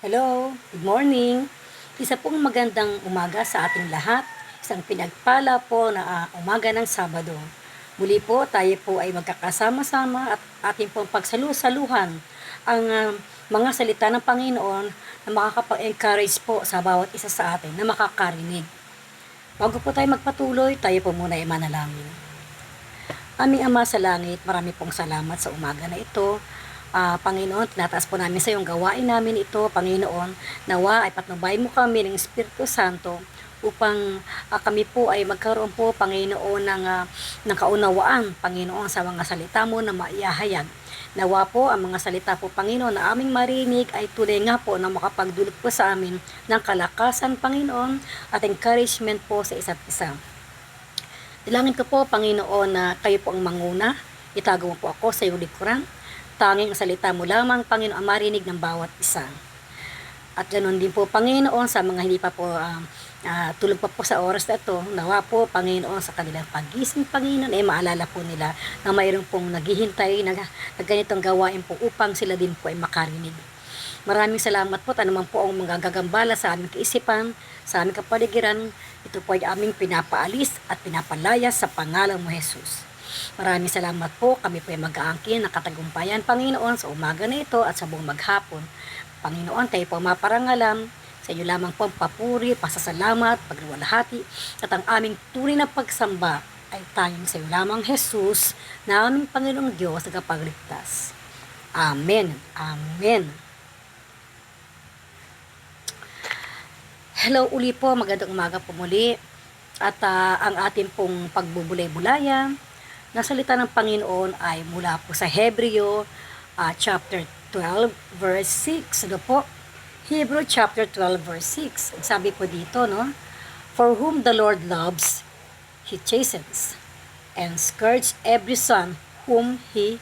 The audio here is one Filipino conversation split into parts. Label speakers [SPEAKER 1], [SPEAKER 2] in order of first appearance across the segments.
[SPEAKER 1] Hello, good morning. Isa pong magandang umaga sa ating lahat. Isang pinagpala po na umaga ng Sabado. Muli po tayo po ay magkakasama-sama at ating pong pagsalusaluhan ang mga salita ng Panginoon na makakapag-encourage po sa bawat isa sa atin na makakarinig. Bago po tayo magpatuloy, tayo po muna ay manalangin. Aming Ama sa Langit, marami pong salamat sa umaga na ito. Panginoon, tinataas po namin sa iyong gawain namin ito, Panginoon, nawa ay patnubayan mo kami ng Espiritu Santo upang kami po ay magkaroon po, Panginoon, ng kaunawaan, Panginoon, sa mga salita mo na maiyahayag. Nawa po ang mga salita po, Panginoon, na aming marinig ay tunay nga po na makapagdulot po sa amin ng kalakasan, Panginoon, at encouragement po sa isa't isa. Dalangin ko po, Panginoon, na kayo po ang manguna. Itago mo po ako sa iyong likuran. Tanging ang salita mo lamang, Panginoon, ang marinig ng bawat isa. At ganoon din po, Panginoon, sa mga hindi pa po tulog pa po sa oras na ito, nawa po, Panginoon, sa kanilang pagising, Panginoon, maalala po nila na mayroon pong naghihintay na ganitong gawain po upang sila din po ay makarinig. Maraming salamat po, naman po ang mga gagambala sa aming kaisipan, sa aming kapaligiran. Ito po ay aming pinapaalis at pinapalaya sa pangalan mo, Jesus. Maraming salamat po. Kami po ay mag-aangkin ng katagumpayan, Panginoon, sa umaga na ito at sa buong maghapon. Panginoon, tayo po maparangalan. Sa inyo lamang po ang papuri, pasasalamat, pagluwalhati, at ang aming tunay na pagsamba ay tayong sa iyo lamang, Jesus, na aming Panginoong Diyos na kapagligtas. Amen. Amen. Hello uli po, magandang umaga po muli. At ang ating pong pagbubulay-bulaya na salita ng Panginoon ay mula po sa Hebreo chapter 12 verse 6. Ano po? Hebrew chapter 12 verse 6. Sabi po dito, no? For whom the Lord loves, He chastens, and scourges every son whom He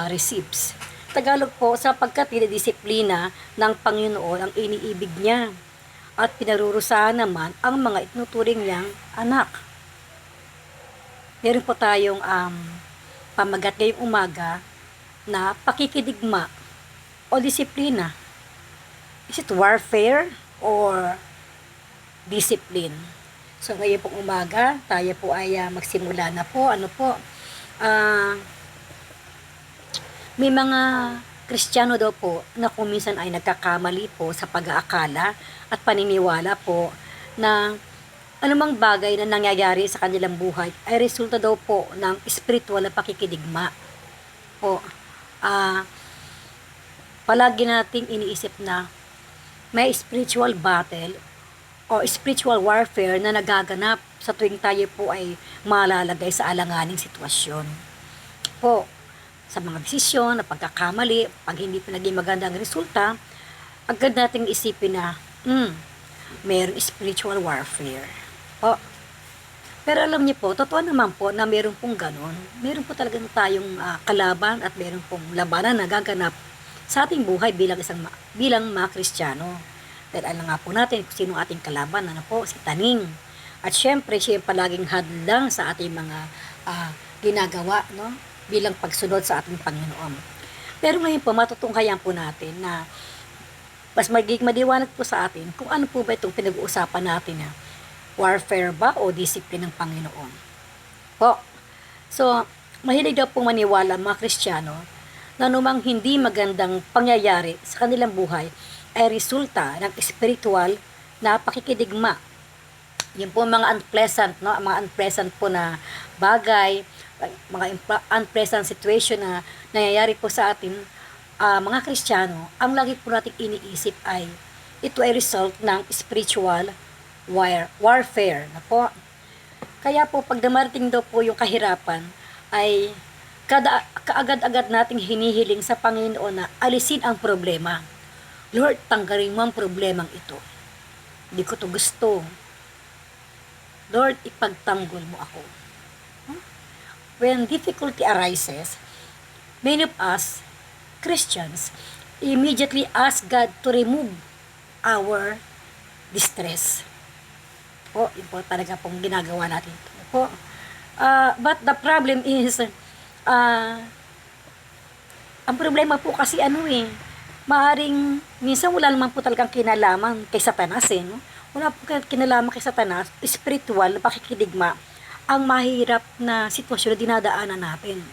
[SPEAKER 1] receives. Tagalog po, sapagkat dinidisiplina ng Panginoon ang iniibig niya at pinarurusahan naman ang mga itinuturing niyang anak. Meron po tayong pamagat ngayong umaga na pakikidigma o disiplina. Is it warfare or discipline? So ngayon pong umaga, tayo po ay magsimula na po. May mga Kristiyano daw po na kung minsan ay nagkakamali po sa pag-aakala at paniniwala po na anumang bagay na nangyayari sa kanilang buhay ay resulta daw po ng spiritual na pakikidigma. Po, palagi nating iniisip na may spiritual battle o spiritual warfare na nagaganap sa tuwing tayo po ay malalagay sa alanganing sitwasyon. Po, sa mga desisyon na pagkakamali, pag hindi pa naging magandang resulta, agad nating isipin na, mayroong spiritual warfare. Po. Pero alam niyo po, totoo naman po na meron pong ganon. Meron po talagang tayong kalaban at meron pong labanan na gaganap sa ating buhay bilang mga Kristiyano. Dahil alam nga po natin kung sino ating kalaban, si Taning. At syempre, siya yung palaging hadlang sa ating mga ginagawa, no? Bilang pagsunod sa ating Panginoon. Pero ngayon po, matutunghayan po natin na mas magiging madiwanag po sa atin kung ano po ba itong pinag-uusapan natin na warfare ba o discipline ng Panginoon. Po. So, mahilig daw pong maniwala mga Kristiyano na anumang hindi magandang pangyayari sa kanilang buhay ay resulta ng spiritual na pakikidigma. Yun po mga unpleasant, no? Mga unpleasant po na bagay, mga unpleasant situation na nangyayari po sa atin, mga Kristiyano, ang lagi po nating iniisip ay ito ay result ng spiritual warfare na po. Kaya po pag dumarating daw po yung kahirapan ay kaagad-agad nating hinihiling sa Panginoon na alisin ang problema. Lord, tanggalin mo ang problemang ito. Hindi ko to gusto. Lord, ipagtanggol mo ako. When difficulty arises, many of us, Christians, immediately ask God to remove our distress. Po, yun po talaga pong ginagawa natin. Po, but the problem is, ang problema po kasi maaring minsan wala naman po talagang kinalaman kay Satanas eh, no? Wala po kinalaman kay Satanas, spiritual na pakikidigma ang mahirap na sitwasyon na dinadaanan natin.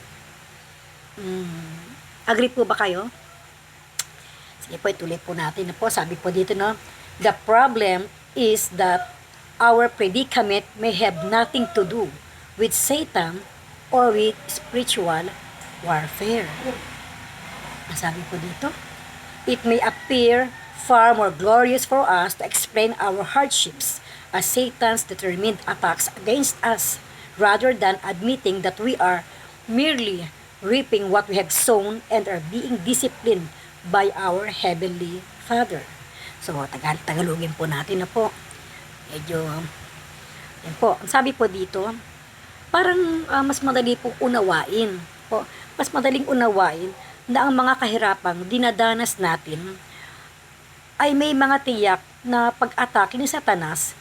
[SPEAKER 1] Agree po ba kayo? Sige po, ituloy po natin na po. Sabi po dito, no? The problem is that our predicament may have nothing to do with Satan or with spiritual warfare. Sabi po dito, it may appear far more glorious for us to explain our hardships as Satan's determined attacks against us rather than admitting that we are merely reaping what we have sown and are being disciplined by our Heavenly Father. So, Tagalogin po natin na po. Medyo, yan po. Ang sabi po dito, parang mas madali po unawain. Po, mas madaling unawain na ang mga kahirapang dinadanas natin ay may mga tiyak na pag-atake ni Satanas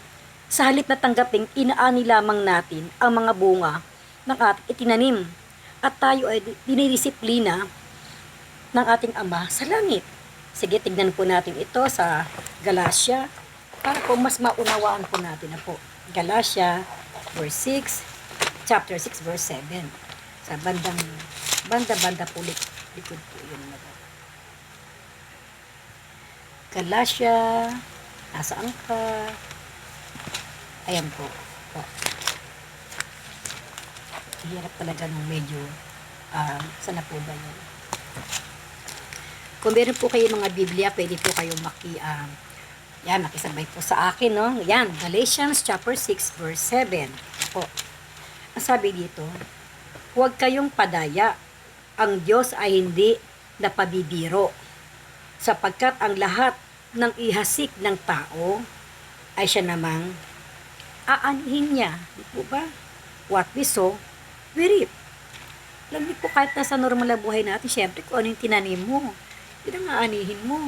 [SPEAKER 1] sa halip na tanggaping inaani lamang natin ang mga bunga ng ating itinanim at tayo ay dinidisiplina ng ating Ama sa langit. Sige, tignan po natin ito sa Galatia para po mas maunawaan po natin na po. Galatia verse 6, chapter 6 verse 7. Sa banda po likod po yun na po. Galatia, nasaan ka? Ayan po. Hirap talaga nung medyo, sana po ba yun? Kung meron po kayo mga Biblia, pwede po kayong makisabay po sa akin, no? Yan, Galatians chapter 6 verse 7. Po. Ang sabi dito, huwag kayong padaya. Ang Diyos ay hindi napabibiro. Sapagkat ang lahat ng ihasik ng tao ay siya namang aanihin niya. Di po ba? What we sow, we reap. Alam niyo po, kahit nasa normal na buhay natin, syempre kung ano yung tinanim mo, yun ang aanihin mo.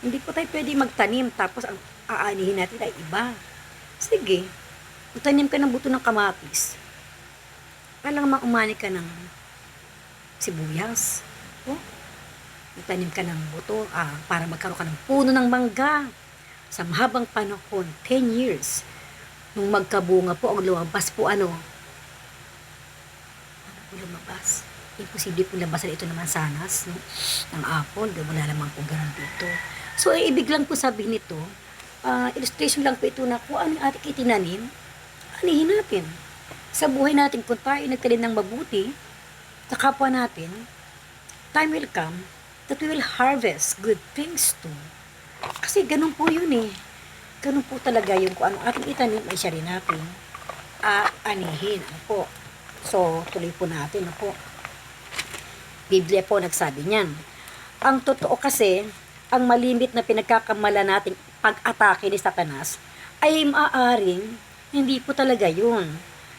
[SPEAKER 1] Hindi po tayo pwede magtanim tapos ang aanihin natin ay iba. Sige, magtanim ka ng buto ng kamatis. Kailangan maumani ka ng sibuyas. Oh, magtanim ka ng buto para magkaroon ka ng puno ng mangga. Sa mahabang panahon, 10 years, nung magkabunga po, ang lumabas po lumabas? Imposible po labasan ito naman sanas, no? Ng apple, wala naman po ganun dito. So, ibig lang po sabihin nito, illustration lang po ito na kung ano yung ating itinanim, anihin natin. Sa buhay natin, kung tayo nagtanim ng mabuti, sa kapwa natin, time will come that we will harvest good things too. Kasi ganun po yun eh. Ganun po talaga yung kung ano ating itanim ay siya rin natin anihin. Ano po? So, tuloy po natin. Ano po? Biblia po nagsabi niyan. Ang totoo kasi, ang malimit na pinagkakamala nating pag-atake ni Satanas ay maaaring hindi po talaga yun.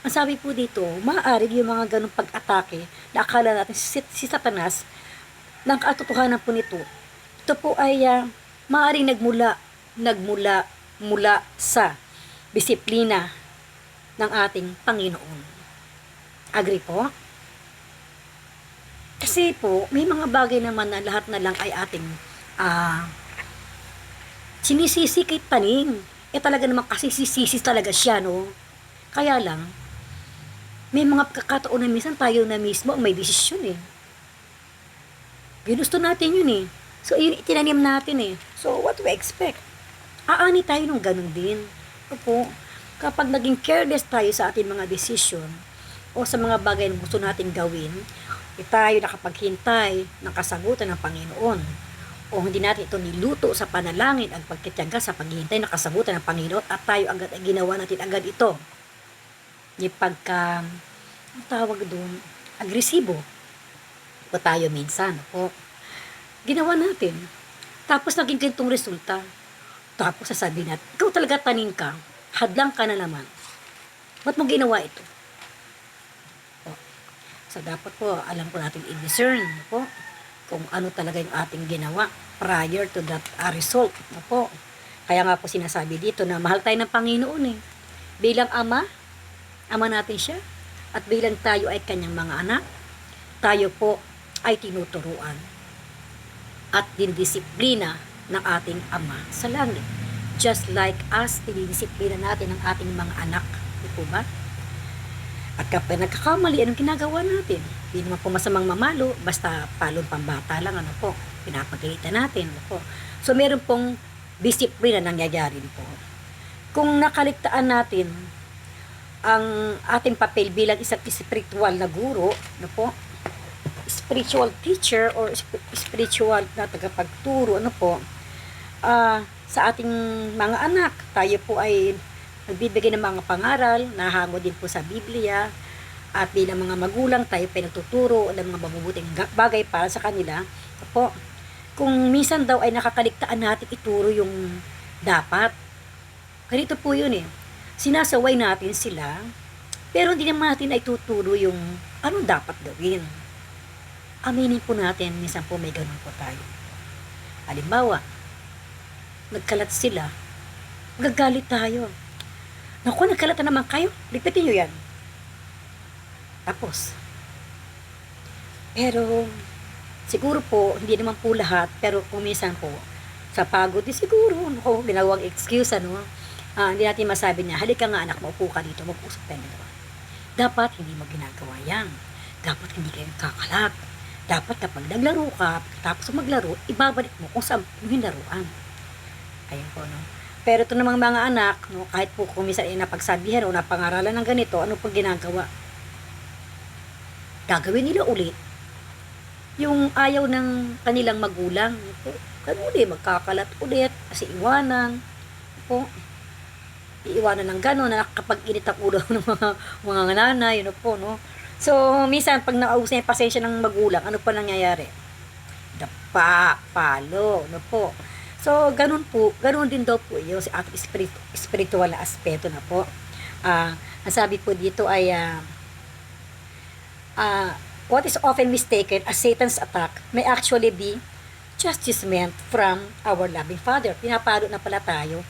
[SPEAKER 1] Ang sabi po dito, maaaring yung mga ganong pag-atake na akala natin si Satanas, ng katotohanan po nito, ito po ay maaaring mula sa disiplina ng ating Panginoon. Agree po? Kasi po, may mga bagay naman na lahat na lang ay ating sinisisi kay tanim. Talaga naman kasi sisisi talaga siya, no? Kaya lang, may mga pagkakataon na minsan tayo na mismo ang may desisyon eh. Ginusto natin yun eh. So, yun itinanim natin eh. So, what do we expect? Aani tayo nung ganun din. Opo, kapag naging careless tayo sa ating mga desisyon o sa mga bagay na gusto natin gawin, tayo nakapaghintay ng kasagutan ng Panginoon o hindi natin ito niluto sa panalangin at pagkitiyaga sa paghihintay ng kasagutan ng Panginoon at tayo agad ay ginawa natin agad ito. Yung pagka, ang tawag doon, agresibo. O tayo minsan, o ginawa natin. Tapos naging ganitong resulta. Tapos sasabihin natin, ikaw talaga tanim ka, hadlang ka na naman. Ba't mo ginawa ito? So, dapat po, alam po natin i-discern po kung ano talaga yung ating ginawa prior to that result. Po. Kaya nga po sinasabi dito na mahal tayo ng Panginoon eh. Bilang ama natin siya. At bilang tayo ay kanyang mga anak, tayo po ay tinuturuan. at dinidisiplina ng ating Ama sa langit. Just like us, dinidisiplina natin ang ating mga anak. Di po ba? At kapag nagkakamali, anong ginagawa natin? Hindi naman po masamang mamalo, basta palong pambata lang, ano po, pinapagalitan natin, ano po. So, meron pong disiplina nangyayari po. Kung nakaligtaan natin ang ating papel bilang isang spiritual na guro, ano po, spiritual teacher or spiritual na tagapagturo, ano po, sa ating mga anak, tayo po ay nagbibigay ng mga pangaral, nahango din po sa Biblia, at bilang mga magulang, tayo pa nagtuturo ng mga mabubuting bagay para sa kanila. Po, kung minsan daw ay nakakaligtaan natin ituro yung dapat, ganito po yun eh. Sinasaway natin sila, pero hindi naman natin ay tuturo yung ano dapat gawin. Aminin po natin, minsan po may ganun po tayo. Halimbawa, nagkalat sila, magagalit tayo. Naku, nagkalat na naman kayo, lipitin nyo yan. Tapos, pero, siguro po, hindi naman po lahat, pero kung minsan po, sa pagod, di siguro, naku, ginawang excuse, ano, hindi natin masabi niya, halika nga anak, maupo ka dito, mag-usap tayo dito. Dapat hindi mo ginagawa yan. Dapat hindi kayo kakalat. Dapat kapag naglaro ka, tapos maglaro, ibabalik mo kung saan yung hinaruan. Ayun po, no? Pero ito namang mga anak, no, kahit po kung minsan ay napagsabihan o napangaralan ng ganito, ano pong ginagawa? Gagawin nila ulit yung ayaw ng kanilang magulang. Ganun ulit, magkakalat ulit, kasi iwanan. Po, iiwanan ng gano'n na nakakapag-init ang ulo ng mga nanay, yun po, no? So, minsan, pag nauusan yung pasensya ng magulang, ano pa nangyayari? Dapa, palo, no po. So, ganun po, ganun din daw po yung ating spiritual na aspeto na po. Ang sabi po dito ay, what is often mistaken as Satan's attack may actually be chastisement from our loving Father. Pinapalo na pala tayo.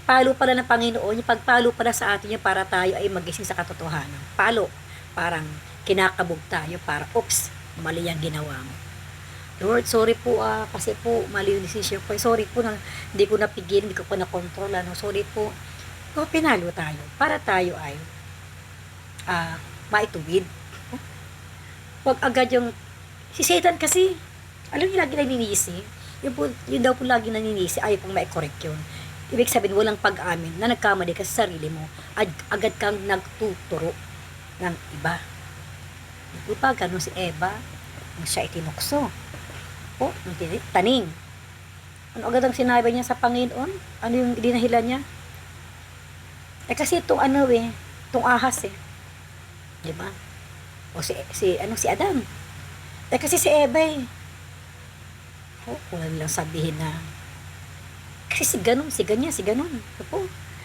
[SPEAKER 1] Palo pala ng Panginoon, yung pagpalo pala sa atin yung para tayo ay magising sa katotohanan. Palo, parang kinakabog tayo, para, oops, mali ang ginawa mo. Lord, sorry po, kasi po, mali yung decision ko. Sorry po, hindi ko napigil, hindi ko pa nakontrol, ano, sorry po. So, pinalo tayo, para tayo ay maituwid. Huwag agad yung, si Satan kasi, alam niyo, lagi naninisi. Yun daw po lagi naninisi, ayaw pong ma-correct yun. Ibig sabihin, walang pag-amin na nagkamali ka sa sarili mo at agad kang nagtuturo ng iba. Di ba, ganun si Eva, nung siya itinukso. O, nung taning. Ano agad ang sinabi niya sa Panginoon? Ano yung dinahilan niya? Kasi itong itong ahas Di ba? O si Adam. Kasi si Eva wala nilang sabihin na kasi si ganyan.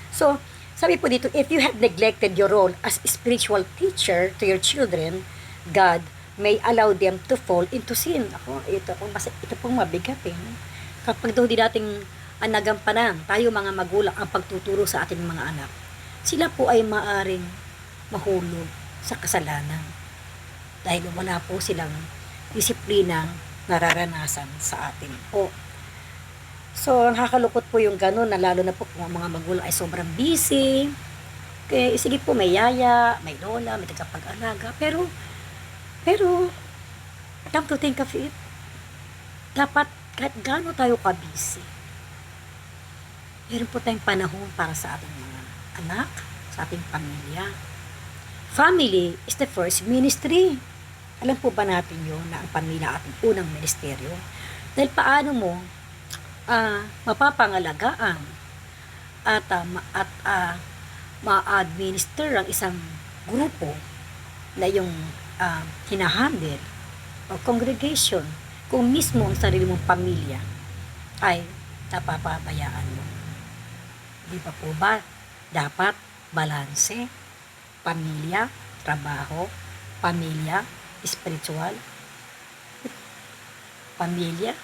[SPEAKER 1] So, sabi po dito, if you have neglected your role as spiritual teacher to your children, God may allow them to fall into sin. Ito pong mabigat Kapag daw di nating nagampanan, tayo mga magulang ang pagtuturo sa ating mga anak, sila po ay maaring mahulog sa kasalanan. Dahil wala po silang disiplinang nararanasan sa atin po. So, nakakalukot po yung gano'n, na lalo na po kung ang mga magulang ay sobrang busy. Kaya, sige po, may yaya, may lola, may tagapag-alaga. Pero, come to think of it, dapat, kahit gano'n tayo ka-busy, meron po tayong panahon para sa ating mga anak, sa ating pamilya. Family is the first ministry. Alam po ba natin yun, na ang pamilya ating unang ministeryo? Dahil paano mo mapapangalagaan at ma-administer ang isang grupo na yung hinahandle o congregation kung mismo ang sarili mong pamilya ay napapabayaan mo. Di ba po ba dapat balanse? Pamilya, trabaho, pamilya, spiritual, pamilya,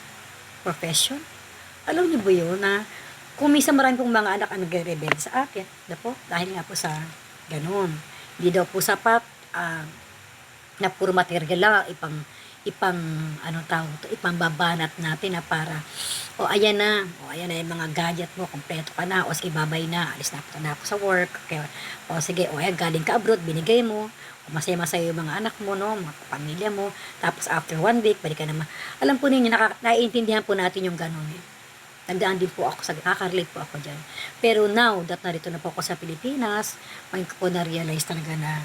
[SPEAKER 1] profession. Alam niyo ba yun na kung minsan marami pong mga anak ang nagre-rebel sa akin, dahil nga po sa ganun. Hindi daw po sapat na puro material lang ipambabanat natin na para, ayan na yung mga gadget mo, kompleto ka na, o sige, babay na, alis na ako sa work, okay, o sige, ayan, galing ka abroad, binigay mo, o masaya-masaya yung mga anak mo, no, mga pamilya mo, tapos after 1 week, balik ka naman. Alam po ninyo, naiintindihan po natin yung ganun, eh. Nagdaan din po ako nakaka-relate po ako dyan. Pero now that narito na po ako sa Pilipinas, ngayon ko po na-realize talaga na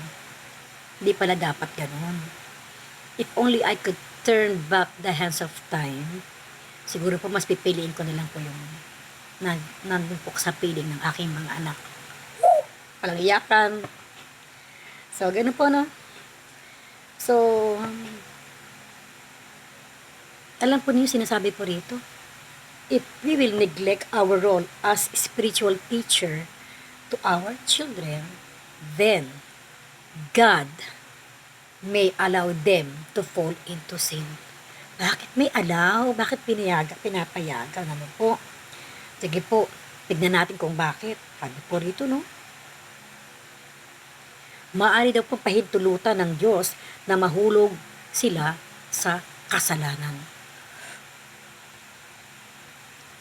[SPEAKER 1] hindi pala dapat ganun. If only I could turn back the hands of time, siguro po mas pipiliin ko na lang po yung nandun po sa piling ng aking mga anak. Palang iyakan. So, ganun po, no? So, alam po niyo sinasabi po rito, if we will neglect our role as spiritual teacher to our children, then God may allow them to fall into sin. Bakit may allow? Bakit pinapayagan? Ano po? Sige po, tignan natin kung bakit. Sabi po rito, no? Maaari daw pong pahintulutan ng Diyos na mahulog sila sa kasalanan.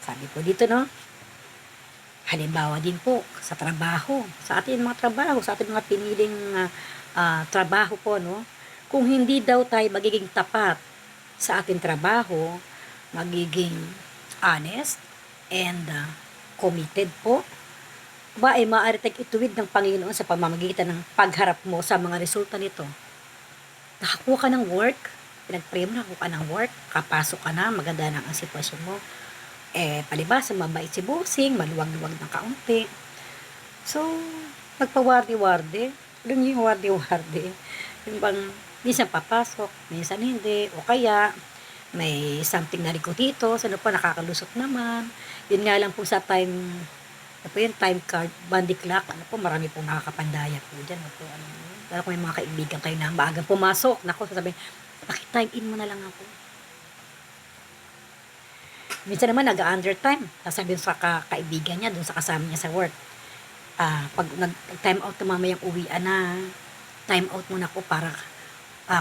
[SPEAKER 1] Sabi po dito, no? Halimbawa din po, sa trabaho, sa ating mga trabaho, sa ating mga piniling trabaho po, no? Kung hindi daw tayo magiging tapat sa ating trabaho, magiging honest and committed po, ay maaari tayong ituwid ng Panginoon sa pamamagitan ng pagharap mo sa mga resulta nito. Nakakuha ka ng work, pinag-pray mo, nakakuha ka ng work, kapasok ka na, maganda na ang sitwasyon mo. Palibasa, mabait si bossing, maluwag-luwag ng kaunti. So, magpawardi-wardi. Alam niyo yung wardi-wardi. Yung bang, minsan papasok, minsan hindi, o kaya, may something na riko dito, sana po nakakalusot naman. Yun nga lang po sa time card, bandy clock, marami pong nakakapandaya po dyan. Lalo kung may mga kaibigan kayo na maagang pumasok, sasabihin, pakitime in mo na lang ako. Minsan naman nag-undertime, sasabihin sa kaibigan niya, dun sa kasama niya sa work, pag nag-time out na mamayang uwian na, time out muna ako para,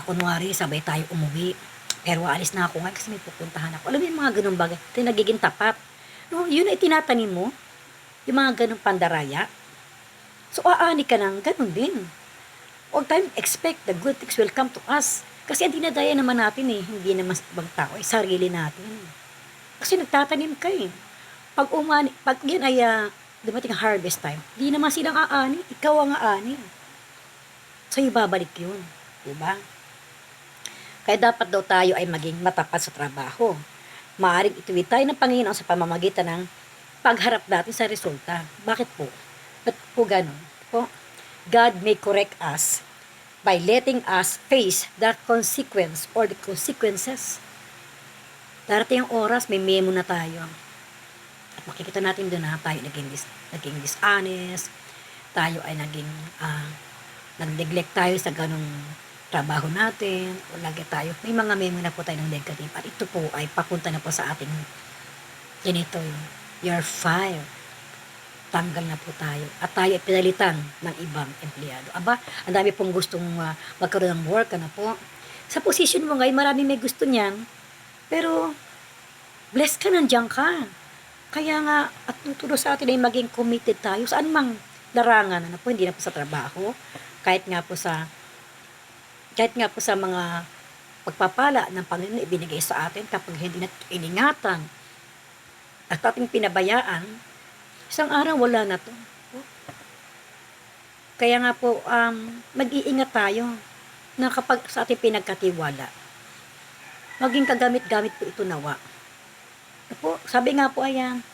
[SPEAKER 1] kunwari, sabay tayo umuwi. Pero alis na ako ngayon kasi may pupuntahan ako. Alam mo yung mga ganun bagay, ito nagiging tapat. No, yun ay tinatanim mo, yung mga ganung pandaraya. So, aani ka ng ganun din. Huwag tayong expect the good things will come to us. Kasi ang dinadaya naman natin hindi naman sa ibang tao, sarili natin. Kasi nagtatanim ka Pag yun ay dumating harvest time, di naman silang aani, ikaw ang aani. So, ibabalik yun. Diba? Kaya dapat daw tayo ay maging matapat sa trabaho. Maaaring ituwid tayo ng Panginoon sa pamamagitan ng pagharap natin sa resulta. Bakit po? Ba't po ganun? Po? God may correct us by letting us face the consequence or the consequences. Darating ang oras, may memo na tayo. At makikita natin doon na tayo naging dishonest, tayo ay nag-neglect tayo sa ganong trabaho natin, o lagi tayo, may mga memo na po tayo ng negative. At ito po ay papunta na po sa ating ganito you're fired. Tanggal na po tayo. At tayo ay pinalitan ng ibang empleyado. Aba, ang dami pong gustong magkaroon ng work, po. Sa position mo ngayon, marami may gusto niyan. Pero, blessed ka, nandiyan ka. Kaya nga, at tuturo sa atin ay maging committed tayo. Saan mang larangan, po, hindi na po sa trabaho. Kahit nga po sa mga pagpapala ng Panginoon ibinigay sa atin kapag hindi natin iningatan at ating pinabayaan, isang araw wala na to. Kaya nga po, mag-iingat tayo na kapag sa ating pinagkatiwala, maging kagamit-gamit po ito nawa. Po, sabi nga po ayan,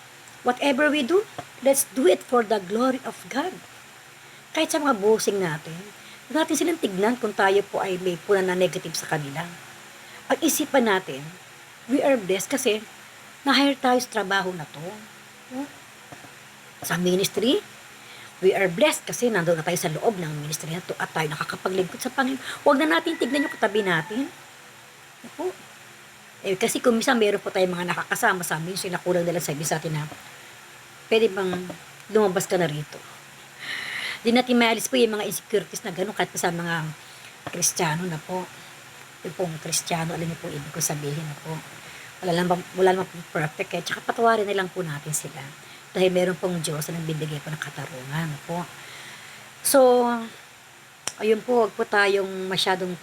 [SPEAKER 1] whatever we do, let's do it for the glory of God. Kahit sa mga bossing natin, huwag natin silang tignan kung tayo po ay may puna na negative sa kanila. Ang isipan natin, we are blessed kasi na-hire tayo sa trabaho na to. Sa ministry, we are blessed kasi nandoon na tayo sa loob ng ministry na to at tayo nakakapaglingkod sa Panginoon. Huwag na natin tignan yung katabi natin. Po. Kasi kung minsan meron po tayong mga nakakasama sa amin, sila kulang nila sabi sa atin na pwede bang lumabas ka na rito. Di natin maalis po yung mga insecurities na gano'n kahit sa mga Kristiyano na po. yung pong Kristiyano, alam niyo po ibig ko sabihin na po. Wala naman pong perfect eh. Tsaka patawarin na lang po natin sila. Dahil meron pong Diyos na nagbibigay po ng katarungan po. So, ayun po, wag po tayong masyadong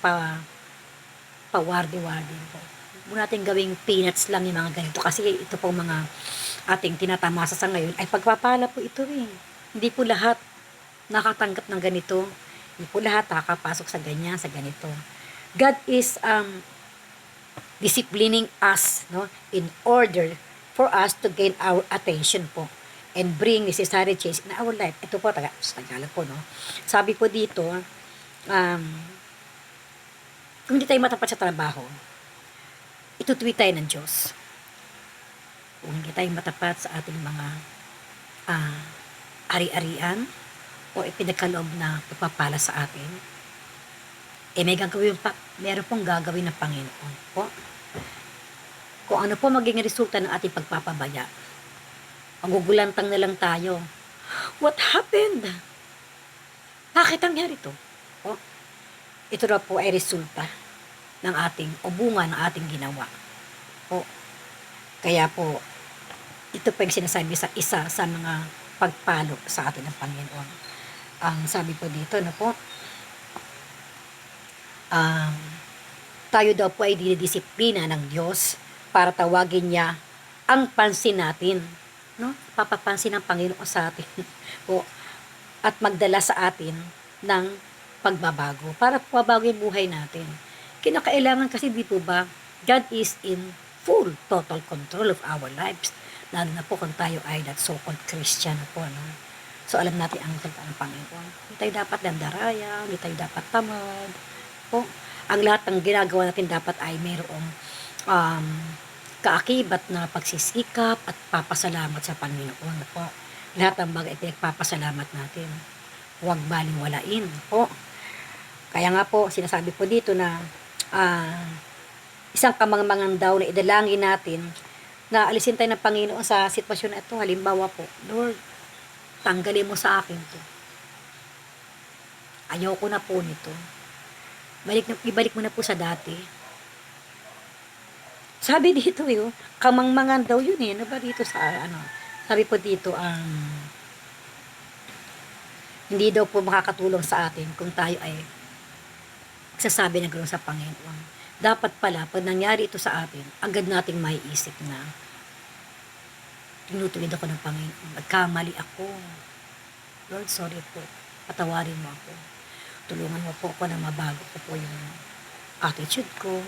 [SPEAKER 1] pawardi-wardi po. Huwag mo natin gawing peanuts lang yung mga ganito. Kasi ito pong mga ating tinatamasa sa ngayon ay pagpapala po ito eh. Hindi po lahat nakatanggap ng ganito. Hindi po lahat nakakapasok sa ganyan, sa ganito. God is disciplining us, no, in order for us to gain our attention po and bring necessary change in our life. Ito po, Tagalog po, no. Sabi po dito, kung hindi tayo matapat sa trabaho, itutuwi tayo ng Diyos. Kung hindi tayo matapat sa ating mga ari-arian o ipinagkaloob na pagpapala sa atin, meron pong gagawin ng Panginoon po. Kung ano po maging resulta ng ating pagpapabaya, magugulantang na lang tayo. What happened? Bakit nangyari ito? Po, ito na po ay resulta ng ating, o bunga ng ating ginawa. Po, kaya po, ito po yung sinasabi sa isa sa mga pagpalo sa atin ng Panginoon. Ang sabi po dito, na po, tayo daw po ay dinidisiplina ng Diyos para tawagin niya ang pansin natin, no? Papapansin ng Panginoon sa atin po, at magdala sa atin ng pagbabago para pabago yung buhay natin. Kinakailangan kasi, di po ba, God is in full, total control of our lives. Lalo na po kung tayo ay that so-called Christian po, no? So, alam natin ang salita ng Panginoon. Hindi tayo dapat dandaraya, hindi tayo dapat tamad po. Ang lahat ng ginagawa natin dapat ay mayroong kaakibat na pagsisikap at papasalamat sa Panginoon po. Lahat ng bagay ay pinagpapasalamat natin. Huwag baliwalain po. Kaya nga po, sinasabi po dito na isang kamangmangan daw na idalangin natin na alisin tayo ng Panginoon sa sitwasyon na ito. Halimbawa po, Lord, tanggalin mo sa akin to. Ayaw ko na po nito. Ibalik mo na po sa dati. Sabi dito yun, kamangmangan daw yun eh. Ano ba dito sa sabi po dito, hindi daw po makakatulong sa atin kung tayo ay sasabi na gano'n sa Panginoon. Dapat pala, pag nangyari ito sa atin, agad nating maiisip na tinutuwid ako ng Panginoon. Nagkamali ako. Lord, sorry po. Patawarin mo ako. Tulungan mo po ako na mabago ko po yung attitude ko.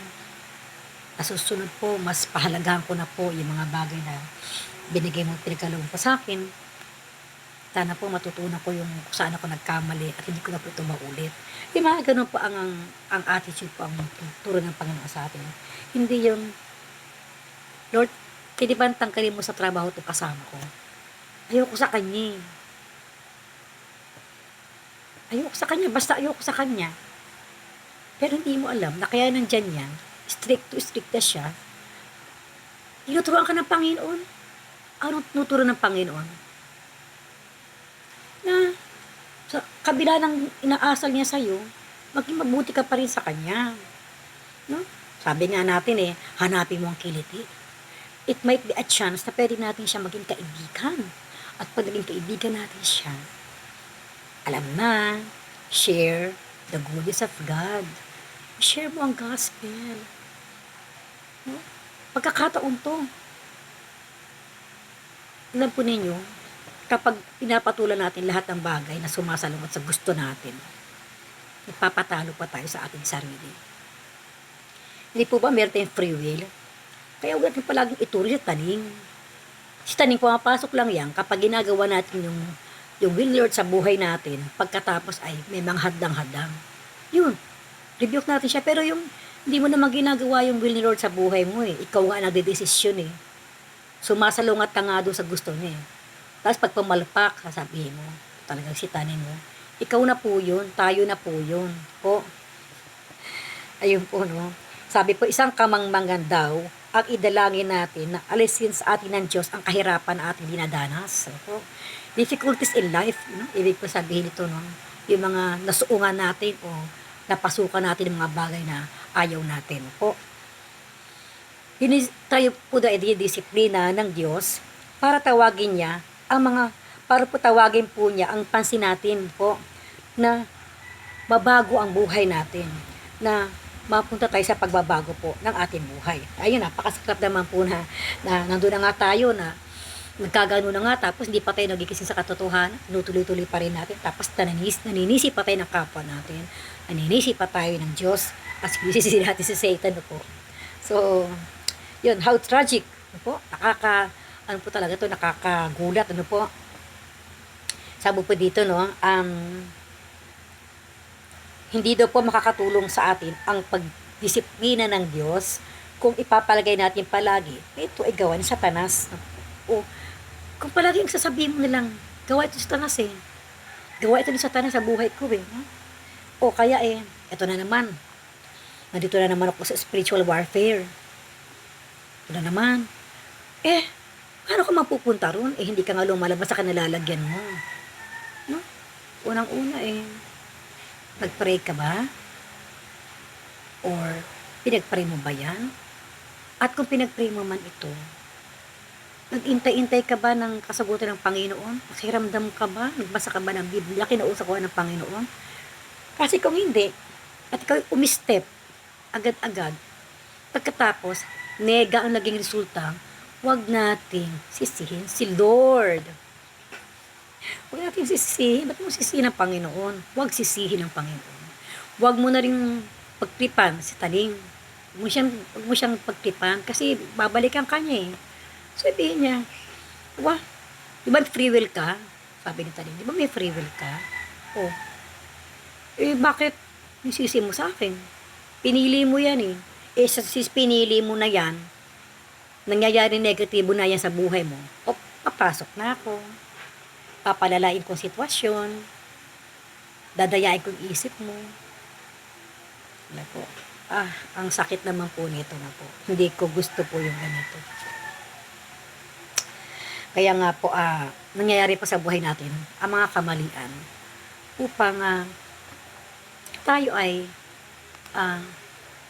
[SPEAKER 1] Nasusunod po, mas pahalagahan ko na po yung mga bagay na binigay mo, pinagkaloob po sa akin. Sana po matutunan ko yung kung saan ako nagkamali at hindi ko na po ito maulit. Yung mga ganun po ang attitude po, ang turo ng Panginoon sa atin. Hindi yung, Lord, pwede ba tanggalin mo sa trabaho itong kasama ko? Ayoko sa kanya. Ayoko sa kanya, basta ayoko sa kanya. Pero hindi mo alam na kaya nandyan yan, strict na siya. Tinuturuan ka ng Panginoon. Anong tinuturo ng Panginoon? Na sa kabila ng inaasal niya sa'yo, maging mabuti ka pa rin sa kanya. No? Sabi nga natin hanapin mo ang kiliti. It might be a chance na pwede natin siya maging kaibigan. At pag naging kaibigan natin siya, alam na, share the goodness of God. Share mo ang gospel. No? Pagkakataon to. Alam po ninyo, kapag pinapatulan natin lahat ng bagay na sumasalungat sa gusto natin, nagpapatalo pa tayo sa ating sarili. Hindi po ba meron tayong free will? Kaya huwag natin palaging ituro si taning. Si taning pumapasok lang yan kapag ginagawa natin yung will Lord sa buhay natin, pagkatapos ay may mga hadang-hadang. Yun, rebuke natin siya. Pero yung hindi mo naman ginagawa yung will ni Lord sa buhay mo ikaw nga nagdedesisyon sumasalungat ka nga doon sa gusto niya Tapos pag pumalpak, sasabihin mo, talagang sitanin mo, ikaw na po yun, tayo na po yun. Po. Ayun po, no? Sabi po, isang kamangmangan daw, ang idalangin natin na alisin sa atin ng Diyos ang kahirapan na ating dinadanas. Po. Difficulties in life, no? Ibig po sabihin ito, no? Yung mga nasuungan natin o napasukan natin ng mga bagay na ayaw natin po. Tayo po na disiplina ng Diyos para tawagin niya para po tawagin po niya ang pansin natin po na mabago ang buhay natin, na mapunta tayo sa pagbabago po ng ating buhay. Ayun, napakasaklap naman po na nandun na nga tayo, na nagkagano na nga, tapos hindi pa tayo nagigising sa katotohanan, tinutuloy-tuloy pa rin natin, tapos naninisi pa tayo ng kapwa natin, naninisi pa tayo ng Diyos, at sinisisi natin si Satan po. So, yun, how tragic, ano po, ano po talaga to, nakakagulat, ano po. Sabi po dito, no, hindi daw po makakatulong sa atin ang pagdisiplina ng Diyos kung ipapalagay natin palagi, ito ay gawa ni Satanas. O, kung palagi ang sasabihin mo nilang, gawa ito ni Satanas eh. Gawa ito ni Satanas sa buhay ko eh. O kaya ito na naman. Nandito na naman ako sa spiritual warfare. Ito na naman. Paano ka mapupunta ron? Hindi ka nga lumalabas sa kanalalagyan mo. No? Unang-una nag-pray ka ba? Or pinag-pray mo ba yan? At kung pinag-pray mo man ito, nag-intay-intay ka ba ng kasagutan ng Panginoon? Nakiramdam ka ba? Nagbasa ka ba ng Biblia? Kinausap ko ng Panginoon? Kasi kung hindi, at ikaw umistep agad-agad, pagkatapos, nega ang naging resulta, huwag nating sisihin si Lord. Huwag natin sisihin. Ba't mo sisihin ang Panginoon? Huwag sisihin ang Panginoon. Huwag mo na rin pagtripan si Taling. Huwag mo siyang pagtripan kasi babalikan ka niya eh. Sabihin niya, di ba free will ka? Sabi ni Taling, di ba may free will ka? Bakit nisisi mo sa akin? Pinili mo yan eh. Pinili mo na yan, nangyayari negatibo na yan sa buhay mo, papasok na ako. Papalalain kong sitwasyon, dadayain kong isip mo. Wala po. Ang sakit naman po nito na po. Hindi ko gusto po yung ganito. Kaya nga po, nangyayari po sa buhay natin, ang mga kamalian, upang tayo ay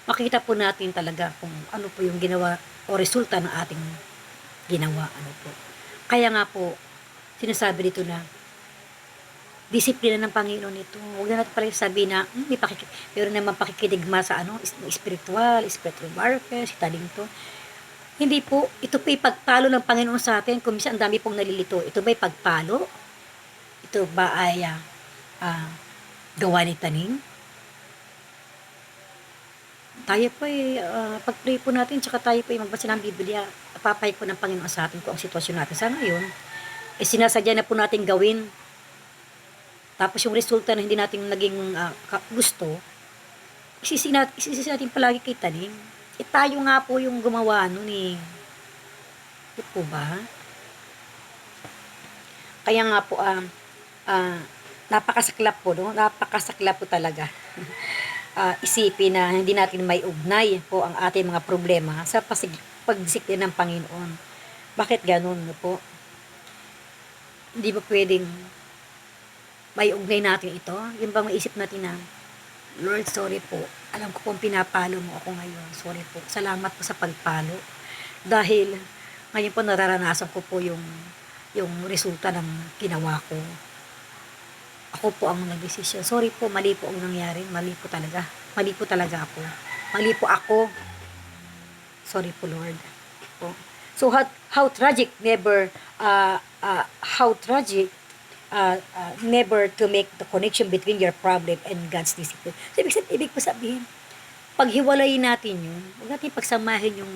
[SPEAKER 1] makita po natin talaga kung ano po yung ginawa o resulta ng ating ginawa. Ano po. Kaya nga po, sinasabi dito na disiplina ng Panginoon ito. Huwag na natin pala sabihin na pero naman pakikidigma sa spiritual warfare, si Taling to. Hindi po, ito po pagpalo ng Panginoon sa atin. Kung minsan ang dami pong nalilito, ito ba pagpalo? Ito ba ay gawa ni Taling? Tayo po pag-pray po natin, tsaka tayo po magbasa ng Biblia, papay po ng Panginoon sa atin kung ang sitwasyon natin sa ngayon, sinasadya na po natin gawin. Tapos yung resulta na hindi natin naging gusto, isisi natin palagi kay Taling. Tayo nga po yung gumawa nun eh. Ito po ba? Kaya nga po, napakasaklap po, no? Napakasaklap po talaga. Isipin na hindi natin may ugnay po ang ating mga problema sa pagdisiplina ng Panginoon. Bakit ganun, no po? Hindi ba pwedeng may ugnay natin ito? Yung bang maisip natin na, Lord, sorry po. Alam ko pong pinapalo mo ako ngayon. Sorry po. Salamat po sa pagpalo. Dahil ngayon po nararanasan ko po yung resulta ng ginawa ko. Ako po ang nagdesisyon. Sorry po, mali po ang nangyari. Mali po talaga. Mali po talaga ako. Mali po ako. Sorry po, Lord. Po. So, how tragic never to make the connection between your problem and God's discipline. So, ibig po sabihin, paghiwalayin natin yun, huwag natin pagsamahin yung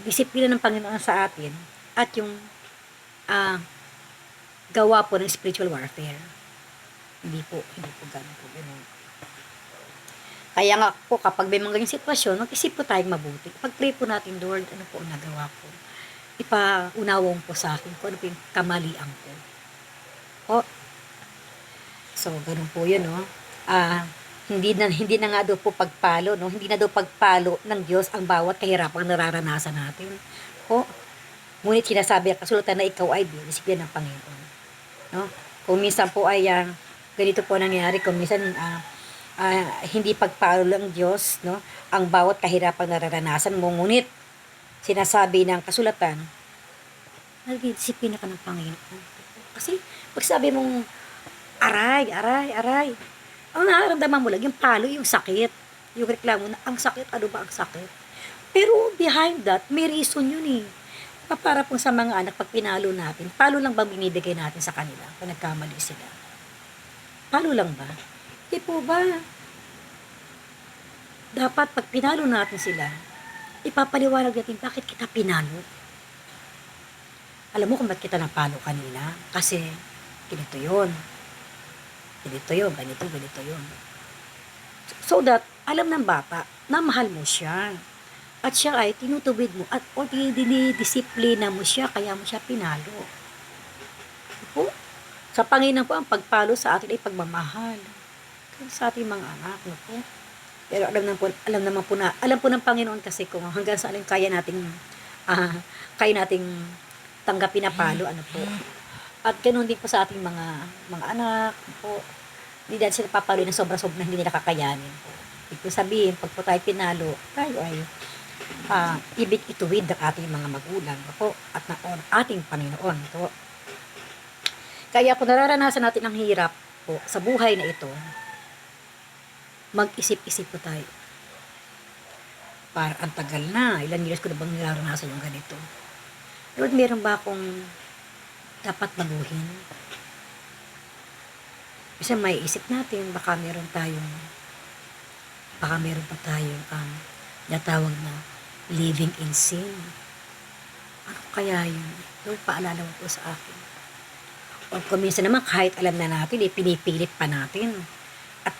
[SPEAKER 1] disiplina ng Panginoon sa atin at yung gawa po ng spiritual warfare. Hindi po ganun po. Kaya nga po, kapag may mga ganyan sitwasyon, mag-isip po tayong mabuti. Pag-pray po natin, Lord, ano po ang nagawa ko? Ipaunawang po sa akin kung ano po yung kamalian ko. So, ganun po yun, no? Hindi na nga daw po pagpalo, no? Hindi na daw pagpalo ng Diyos ang bawat kahirapang nararanasan natin. Ngunit sinasabi ang kasulatan na ikaw ay disiplina ng Panginoon. No? Kung minsan po ay ganito po nangyayari, kung minsan hindi pagpalo ng Diyos, no, ang bawat kahirapang nararanasan mo. Ngunit, sinasabi ng kasulatan, nagdidisiplina ka ng Panginoon. Kasi, pag sabi mong, aray, aray, aray, ang nararamdaman mo lang, yung palo, yung sakit. Yung reklamo na, ang sakit, ano ba ang sakit? Pero behind that, may reason yun eh. Para pong sa mga anak, pag pinalo natin, palo lang ba binibigay natin sa kanila kung nagkamali sila? Palo lang ba? Di po ba? Dapat pag pinalo natin sila, ipapaliwanag natin bakit kita pinalo. Alam mo kung bakit kita napalo kanina? Kasi, ganito yun. Ganito yun, ganito, ganito yun. So that, alam ng bata na mahal mo siya. At siya ay tinutubid mo at o dinidisiplina mo siya, kaya mo siya pinalo. Po, sa Panginoon po, ang pagpalo sa atin ay pagmamahal. Sa ating mga anak, no po. Pero alam po ng Panginoon kasi kung hanggang saan kaya nating tanggapin na palo, ano po. At ganoon din po sa ating mga anak, po. Hindi dahil sila papalo na sobra-sobra na hindi nila kakayanin po. Ibig sabihin, pag po tayo pinalo, tayo ay ibig ituwid ng ating mga magulang po, at ng ating Panginoon po. Kaya kung nararanasan natin ang hirap po sa buhay na ito, mag-isip-isip po tayo. Para ang tagal na, ilang years ko na bang nararanasan yung ganito. Lord, meron ba akong dapat baguhin? Kasi may isip natin, baka meron pa tayong natawag na living in sin. Ano kaya yun? Lord, paalala mo po sa akin. O kung minsan naman, kahit alam na natin, pinipilit pa natin. At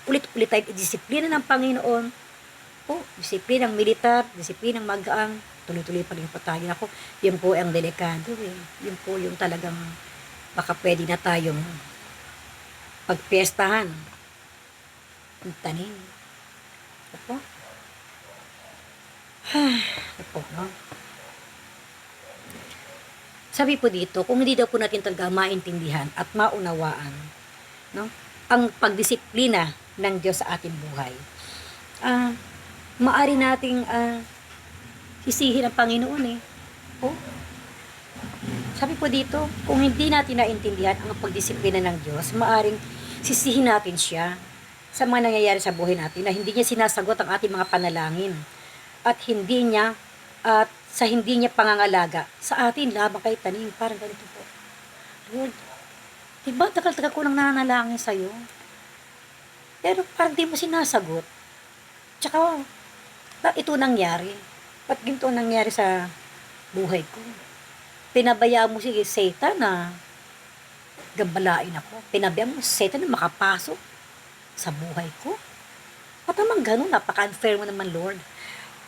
[SPEAKER 1] ulit-ulit tayo disiplina ng Panginoon. Po, disiplina ng militar, disiplina ng magaang, tuloy-tuloy pa rin po tayo. Ako, yun po ang delikado eh. Yun po yung talagang baka pwede na tayong pagpiestahan. Ang tanim. Opo. Opo, no? Sabi po dito, kung hindi daw po natin talaga maintindihan at maunawaan, no, ang pagdisiplina ng Diyos sa ating buhay, maari nating sisihin ang Panginoon eh. Oh. Sabi po dito, kung hindi natin naintindihan ang pagdisiplina ng Diyos, maaring sisihin natin siya sa mga nangyayari sa buhay natin na hindi niya sinasagot ang ating mga panalangin at sa hindi niya pangangalaga sa atin labang kay tanim. Parang ganito po. Lord, diba tagal-tagal ko nang nananalangin sa'yo? Pero parang di mo sinasagot. Tsaka, ba't ito nangyari? Ba't ganito nangyari sa buhay ko? Pinabayaan mo si Satan na gambalain ako. Pinabayaan mo si Satan na makapasok sa buhay ko. At naman ganun, napaka-unfair mo naman, Lord.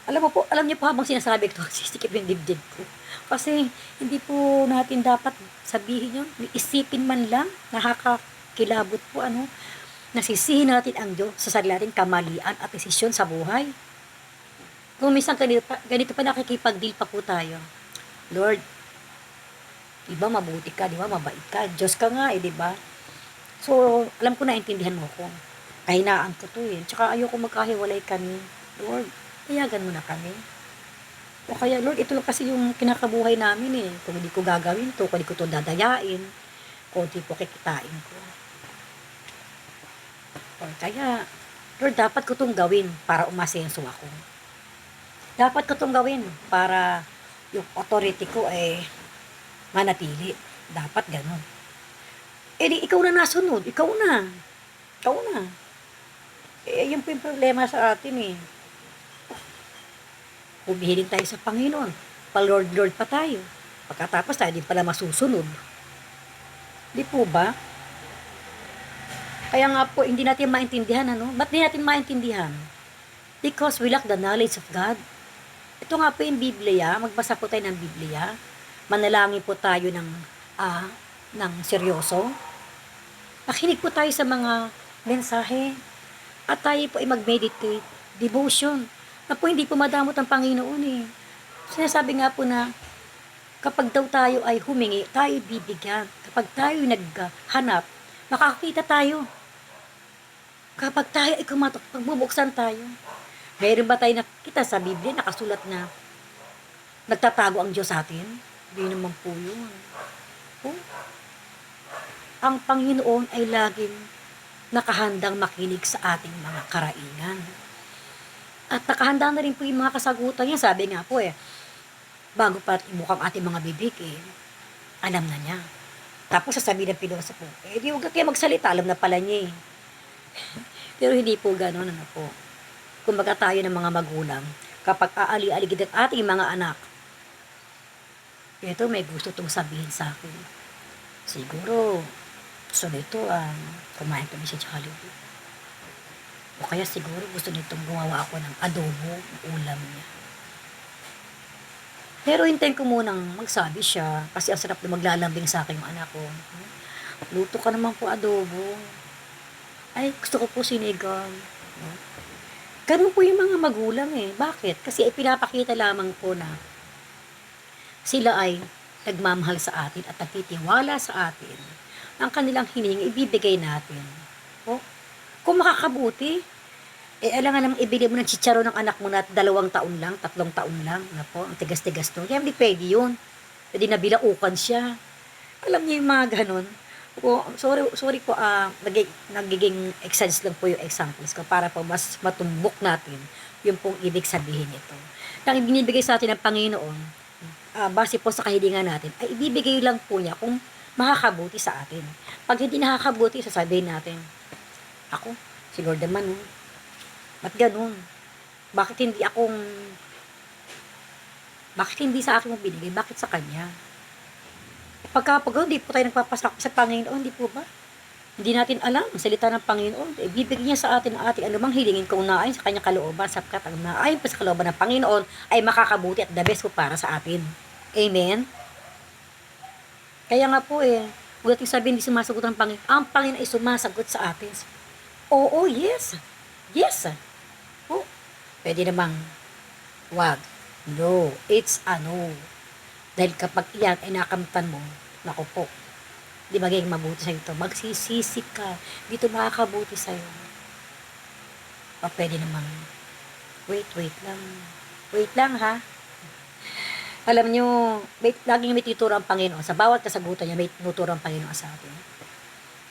[SPEAKER 1] Alam niyo po habang sinasabi ko, sisikip yung dibdib ko. Kasi hindi po natin dapat sabihin yun. Isipin man lang, nakakakilabot po, nasisihin natin ang Diyos sa sarili natin kamalian at desisyon sa buhay. Kung minsan ganito pa nakikipag-deal pa po tayo. Lord, diba mabuti ka, diba mabait ka, Diyos ka nga diba? So, alam ko na intindihan mo ko. Kahinaan ko to Tsaka ayoko magkahiwalay kami. Lord, payagan mo na kami. O kaya, Lord, ito lang kasi yung kinakabuhay namin Kung hindi ko gagawin to, kung hindi ko to dadayain, kung hindi po kikitain ko. O kaya, Lord, dapat ko tong gawin para umasenso ako. Dapat ko tong gawin para yung authority ko manatili. Dapat ganun. Di ikaw na nasunod. Ikaw na. Yun po yung problema sa atin Humihiling tayo sa Panginoon. Pa-Lord pa tayo. Pagkatapos tayo din pala masusunod. Di po ba? Kaya nga po, hindi natin maintindihan, Ba't di natin maintindihan? Because we lack the knowledge of God. Ito nga po yung Biblia. Magbasa po tayo ng Biblia. Manalangin po tayo ng seryoso. Makinig po tayo sa mga mensahe. At tayo po ay mag-meditate. Devotion. Na po hindi po madamot ang Panginoon Sinasabi nga po na kapag daw tayo ay humingi, tayo bibigyan. Kapag tayo naghanap, makakakita tayo. Kapag tayo ay kumatok, pagbubuksan tayo, mayroon ba tayo nakita sa Biblia nakasulat na nagtatago ang Diyos sa atin? Hindi naman po yun. Oh, ang Panginoon ay laging nakahandang makinig sa ating mga karaingan. At nakahanda na rin po yung mga kasagutan niya. Sabi nga po bago pa imukang ating mga bibig alam na niya. Tapos sasabihin ng pilosopo, di huwag kayo magsalita, alam na pala niya eh. Pero hindi po gano'n, ano po. Kumbaga tayo ng mga magulang, kapag aali-aligid ang ating mga anak, ito may gusto itong sabihin sa akin. Siguro, gusto nito, kumain kami sa Jollibee. O kaya siguro gusto nitong gumawa ako ng adobo, ng ulam niya. Pero hintayin ko munang magsabi siya, kasi ang sarap na maglalambing sa akin yung anak ko. Luto ka naman po adobo. Ay, gusto ko po sinigang. Ganun po yung mga magulang Bakit? Kasi pinapakita lamang po na sila ay nagmamahal sa atin at nagtitiwala sa atin. Ang kanilang hiningi, ibibigay natin. O, kung makakabuti, alam naman ibili mo ng chicharo ng anak mo na 2 taon lang, 3 taon lang. Ang tigas-tigas to. Kaya hindi pwede yun. Pwede na bilaukan siya. Alam niyo yung mga ganun. Sorry po, nagiging exercise lang po yung examples ko para po mas matumbok natin yung pong ibig sabihin nito. Nang ibinibigay sa atin ng Panginoon, base po sa kahilingan natin, ay ibibigay lang po niya kung makakabuti sa atin. Pag hindi nakakabuti, sasabihin natin, ako, si Lord naman, ba't ganun? Bakit hindi sa akin mo binigay? Bakit sa Kanya? Pagkapag hindi po tayo nagpapasakop sa Panginoon, hindi po ba? Hindi natin alam ang salita ng Panginoon. Bibigyan niya sa atin ang ating anumang hilingin kung naayon sa kanyang kalooban, sapagkat ang naayon pa sa kalooban ng Panginoon ay makakabuti at the best po para sa atin. Amen? Kaya nga po huwag natin sabihin hindi sumasagot ang Panginoon. Ang Panginoon ay sumasagot sa atin. Oo, yes. Yes. Oh, pwede namang wag. No, it's a no. Dahil kapag iyan ay nakamtan mo, naku po, di magiging mabuti sa'yo ito. Magsisisi ka. Dito makakabuti sa'yo. O pwede namang, wait lang. Wait lang ha. Alam nyo, laging may tinuturo ang Panginoon. Sa bawat kasagutan niya, may tinuturo ang Panginoon sa atin.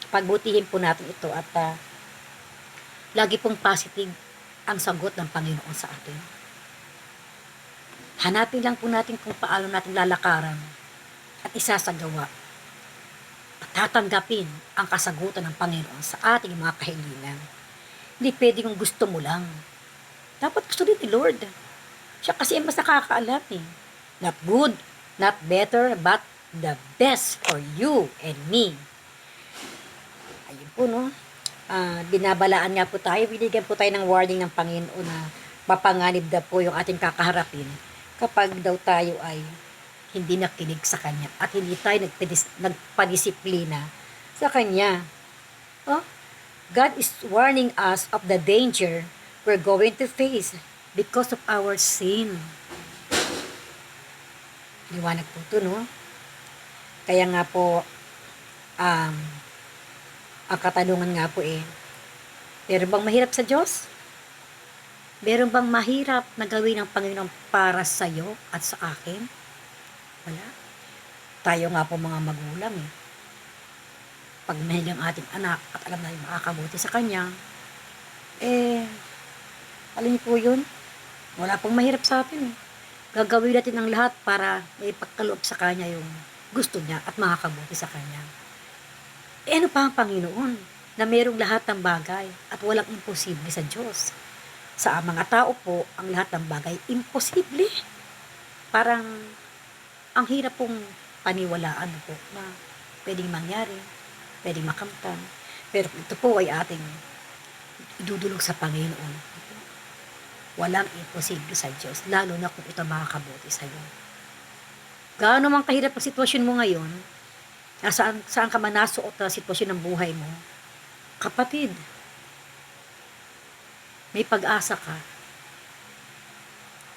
[SPEAKER 1] Pagbutihin po natin ito at lagi pong positive ang sagot ng Panginoon sa atin. Hanapin lang po natin kung paano natin lalakaran at isasagawa at tatanggapin ang kasagutan ng Panginoon sa ating mga kahilingan. Hindi pwede kung gusto mo lang. Dapat gusto din ni Lord. Siya kasi mas nakakaalam Not good, not better, but the best for you and me. Ayun po binabalaan nga po tayo, binigyan po tayo ng warning ng Panginoon na mapanganib na po yung ating kakaharapin kapag daw tayo ay hindi nakinig sa Kanya at hindi tayo nagpadisiplina sa Kanya. God is warning us of the danger we're going to face because of our sin. Liwanag po ito, no? Kaya nga po, ang katanungan nga po meron bang mahirap sa Diyos? Meron bang mahirap na gawin ng Panginoon para sa iyo at sa akin? Wala. Tayo nga po mga magulang Pag mahal ang ating anak at alam na yung makakabuti sa kanya, alam niyo po yun? Wala pong mahirap sa atin Gagawin natin ang lahat para may pagkaloob sa kanya yung gusto niya at makakabuti sa kanya. Ano pa ang Panginoon na mayroong lahat ng bagay at walang imposible sa Diyos? Sa mga tao po, ang lahat ng bagay imposible. Parang ang hirap pong paniwalaan po na pwedeng mangyari, pwedeng makamtan. Pero ito po ay ating idudulog sa Panginoon. Walang imposible sa Diyos, lalo na kung ito makakabuti sa iyo. Gaano man kahirap ang sitwasyon mo ngayon, saan ka man nasuot na sitwasyon ng buhay mo, kapatid, may pag-asa ka.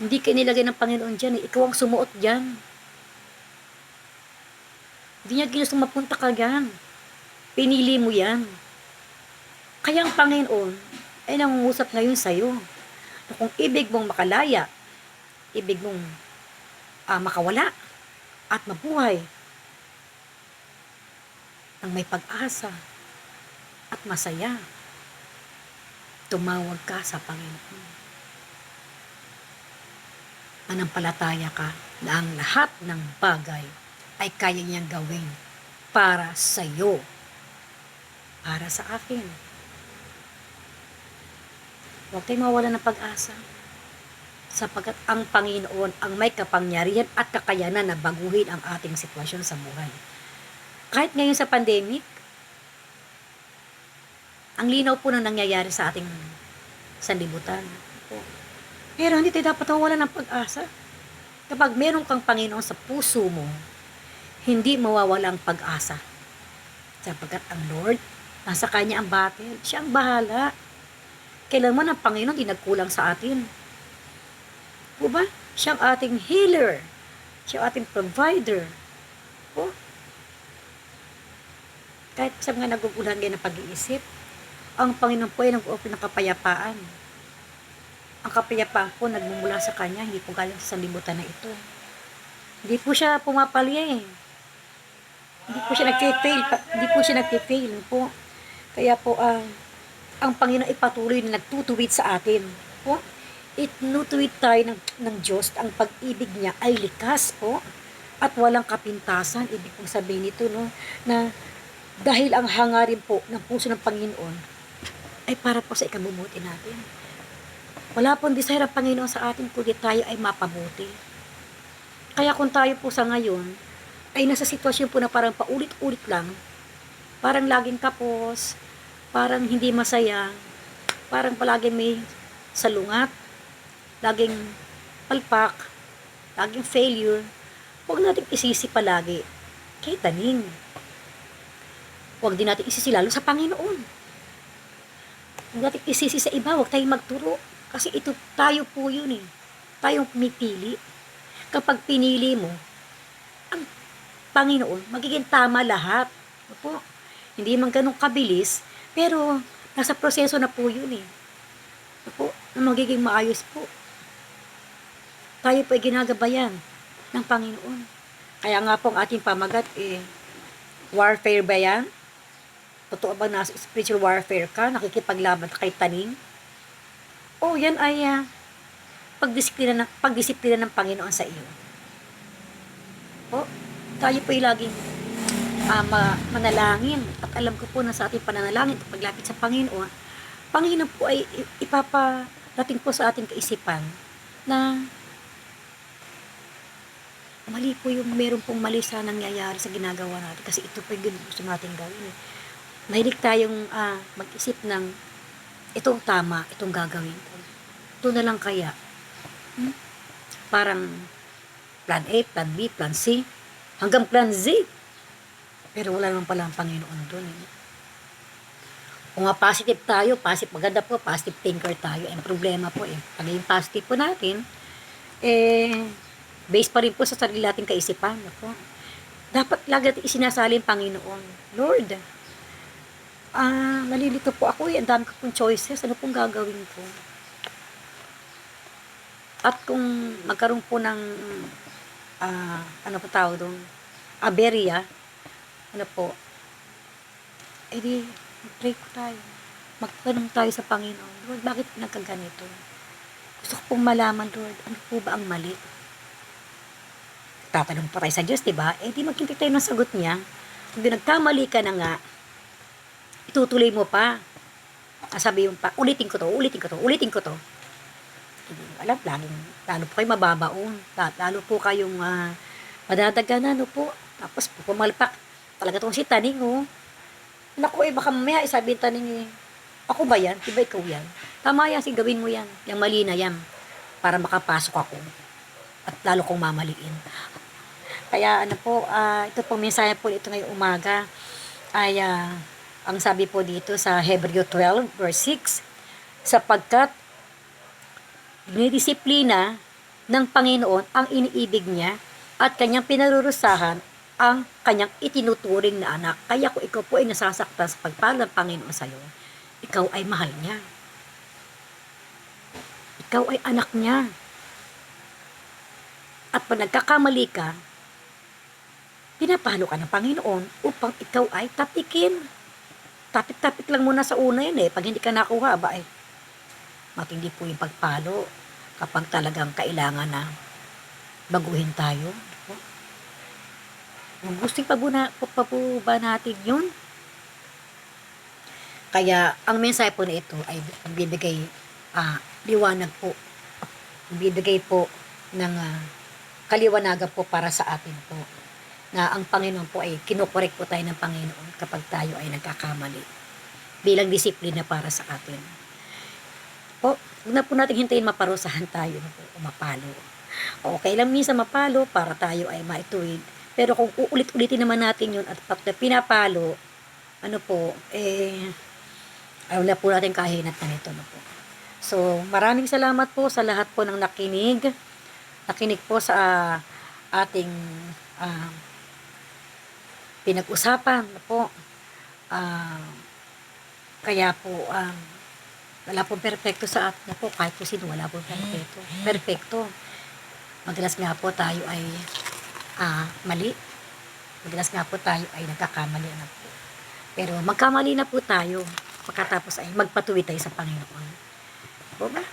[SPEAKER 1] Hindi ka nilagay ng Panginoon dyan ikaw ang sumuot dyan. Hindi niya ginustong mapunta ka dyan. Pinili mo yan. Kaya ang Panginoon ay nangungusap ngayon sa'yo na kung ibig mong makalaya, ibig mong makawala at mabuhay ng may pag-asa at masaya, tumawag ka sa Panginoon. Manampalataya ka na ang lahat ng bagay ay kaya niyang gawin para sa iyo, para sa akin. Huwag tayong mawala ng pag-asa, sapagkat ang Panginoon ang may kapangyarihan at kakayanan na baguhin ang ating sitwasyon sa buhay. Kahit ngayon sa pandemic, ang linaw po ng nangyayari sa ating sanlibutan. Pero hindi tayo dapat mawala ng pag-asa. Kapag meron kang Panginoon sa puso mo, hindi mawawala ang pag-asa. Sapagkat ang Lord, nasa Kanya ang battle. Siya ang bahala. Kailanman ang Panginoon di nagkulang sa atin. O ba? Siya ang ating healer. Siya ang ating provider. O? Kahit sa mga naguguluhan ngayon ng pag-iisip, ang Panginoon po ay nag-offer ng kapayapaan. Ang kapayapaan po nagmumula sa Kanya, hindi po galing sa sanlibutan na ito. Hindi po siya pumapalya eh. Hindi po siya nagfe-fail po. Kaya po ang Panginoon ay patuloy na nagtutuwid sa atin. Po, itnutuwid tayo ng Diyos. Ang pag-ibig niya ay likas po at walang kapintasan. Ibig pong sabihin nito, no, na dahil ang hangarin po ng puso ng Panginoon ay para po sa ikabubuti natin. Wala pong desire ang Panginoon sa atin kundi tayo ay mapabuti. Kaya kung tayo po sa ngayon ay nasa sitwasyon po na parang paulit-ulit lang, parang laging kapos, parang hindi masaya, parang palaging may salungat, laging palpak, laging failure, huwag natin isisi palagi kay taning. Huwag din natin isisi lalo sa Panginoon. Huwag natin isisi sa iba, huwag tayong magturo. Kasi ito, tayo po yun eh. Tayong pumipili. Kapag pinili mo, ang Panginoon, magiging tama lahat. Opo. Hindi man ganun kabilis, pero nasa proseso na po yun eh. Opo, na magiging maayos po. Tayo po ay ginagabayan ng Panginoon. Kaya nga po ang ating pamagat warfare ba yan? Totoo ba nasa spiritual warfare ka? Nakikipaglaban kay taning? O yan ay pagdisiplina ng Panginoon sa iyo. O, tayo po ay laging manalangin. At alam ko po na sa ating pananalangin at paglapit sa Panginoon, Panginoon po ay ipaparating po sa ating kaisipan na mali po yung meron pong mali sa nangyayari sa ginagawa natin. Kasi ito po yung gusto natin gawin. Mahilig tayong mag-isip ng itong tama, itong gagawin ko. Ito na lang kaya. Parang plan A, plan B, plan C, hanggang plan Z. Pero wala naman pala ang Panginoon doon. Kung nga positive tayo, maganda po, positive thinker tayo. Ang problema po pagiging positive po natin, based pa rin po sa sarili nating kaisipan. Po. Dapat lagi natin isinasalin Panginoon. Lord, nalilito po ako ang dami ko pong choices, ano pong gagawin ko? At kung magkaroon po ng ano po tawag doon, aberya, ano po, edi pray ko tayo, magtanong tayo sa Panginoon, Lord, bakit nagkaganito? Gusto ko pong malaman, Lord, ano po ba ang mali? Tatanong pa tayo sa Diyos, diba? Di magkintay tayo ng sagot niya. Kung nagkamali ka na nga, itutuloy mo pa. Sabi yung pa, ulitin ko to. Hindi mo alam, lalo po kayo mababaon. Lalo po kayong madadaganan, po. Tapos po pumalpak. Talaga itong si Taning, Naku, baka mamaya isabihin Taning, ako ba yan? Diba ikaw yan? Tama yan, gawin mo yan. Yung mali na yan. Para makapasok ako. At lalo kong mamaliin. Kaya ito pong mensahe po ito ngayong umaga ay ang sabi po dito sa Hebreo 12 verse 6, sapagkat dinidisiplina ng Panginoon ang iniibig niya at kanyang pinarurusahan ang kanyang itinuturing na anak. Kaya kung ikaw po ay nasasaktan sa pagpala ng Panginoon sa iyo, ikaw ay mahal niya. Ikaw ay anak niya. At pag nagkakamali ka, pinapalo ka ng Panginoon upang ikaw ay tapikin. Tapik-tapik lang muna sa una yun eh. Pag hindi ka nakuha, matindi po yung pagpalo kapag talagang kailangan na baguhin tayo. Kung gusto pa po ba natin yun? Kaya ang mensahe po na ito ay bibigay liwanag po. Bibigay po ng kaliwanagan po para sa atin po. Na ang Panginoon po ay kinukorek po tayo ng Panginoon kapag tayo ay nagkakamali. Bilang disiplina para sa atin. Po, huwag na po natin hintayin maparusahan tayo na po, o mapalo. Okay lang minsan mapalo para tayo ay maituwid. Pero kung uulit-ulitin naman natin yun at pinapalo, ayaw na po natin kahinat na nito. So, maraming salamat po sa lahat po ng nakinig. Nakinig po sa ating pinag-usapan po. Kaya po, wala pong perfecto sa atin na po. Kahit po sino, wala pong perfecto. Madalas nga po tayo ay mali. Madalas nga po tayo ay nagkakamali na po. Pero magkamali na po tayo. Pagkatapos ay magpatuloy tayo sa Panginoon. Po ba?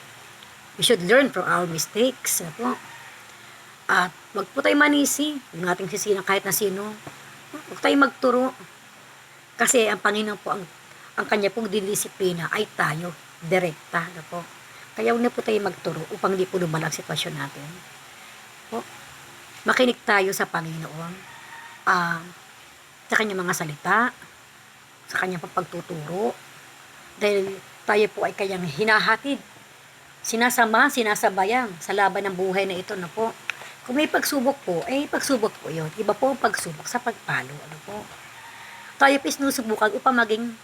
[SPEAKER 1] We should learn from our mistakes. Po. At wag po tayo manisi. Huwag nating sisinan kahit na sino. Huwag tayo magturo. Kasi ang Panginoon po, ang kanya pong didisiplina ay tayo. Direkta. Po. Kaya huwag na po tayo magturo upang di po lumala ang sitwasyon natin. Po. Makinig tayo sa Panginoon. Sa kanyang mga salita. Sa kanyang pagtuturo. Dahil tayo po ay kayang hinahatid, sinasabayan sa laban ng buhay na ito na po. Kung may pagsubok po, pagsubok po yun. Iba po ang pagsubok sa pagpalo. Tayo po sinusubukan upang maging